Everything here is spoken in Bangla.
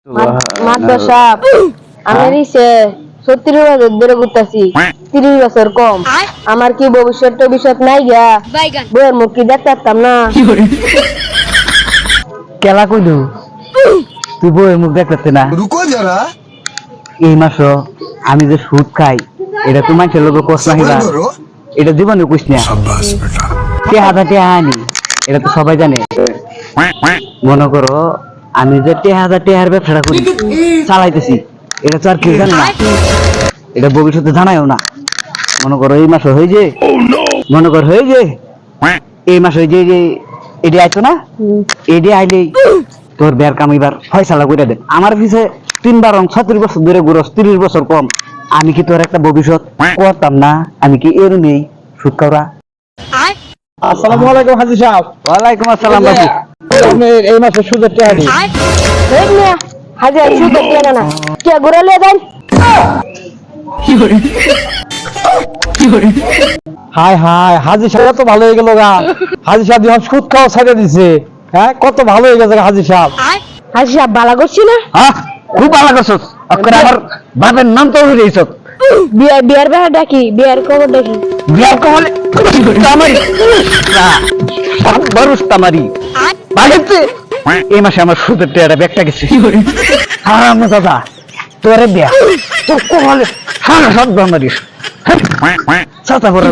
মাদ্রাসা আমার ইসে 70,000 ধরে ঘুরতাছি 30 বছর কম আমার কি ভবিষ্যৎ নাই গা বইয়ের মুখ কি দেখতাম না কেলা কইলু তুই বউয়ের মুখ দেখতে না रुको जरा এই মাস আমি যে সুদ খাই এটা তুই মানুষের লোক কষ্ট নাহিবা सब्र करो এটা জীবনে কইস না शाबाश बेटा টেহাটা টেহানি এটা তো সবাই জানে মনে করো আমি যে টেহার ব্যবসাটা করি চালাইতেছি এটা তো আর কেউ জানে না এটা ভবিষ্যতে জানায়ও না মনে করো এই মাস হয়ে যে মনে কর হয়ে যে এই মাস হয়ে যে এটি আইতো না এটি আইলেই তোর বের কামিবার ফয়সালা করে দেন আমার পিছে 36 বছর ধরে ঘুরস 30 বছর কম আমি কি তোর একটা ভবিষ্যৎ করতাম না আমি কি এর নেই সুদ খাওয়া আসসালামু আলাইকুম হাজী সাহেব ওয়ালাইকুম আসসালাম বাবু আপনি এই মাসে সুদের টাকা দিন দেখ মিয়া হাজার সুদ দিয়ে না কে ঘুরে লিয়ে দেন হাই হাই হাজী সাহেব তো ভালো হয়ে গেল গা হাজী সাহেব যখন সুদ খাওয়া ছেড়ে দিছে হ্যাঁ কত ভালো হয়ে গেছে হাজী সাহেব হাজি সাহেব বালা করছি না হ্যাঁ খুব ভালো করছস আজকে আমার বাপের নাম তো হয়ে গেছ বিয়ার বেড়া ডাকি বিয়ার খবর ডাকি বিয়ার কমলে তামারি না সব বরুস তামারি বাগেতে এই মাসে আমার সুদের টাকাটা ব্যাগটা গেছে হারাম দাদা তোরে বিয়া তো কমলে সারা সব বামারিস সাতা বড়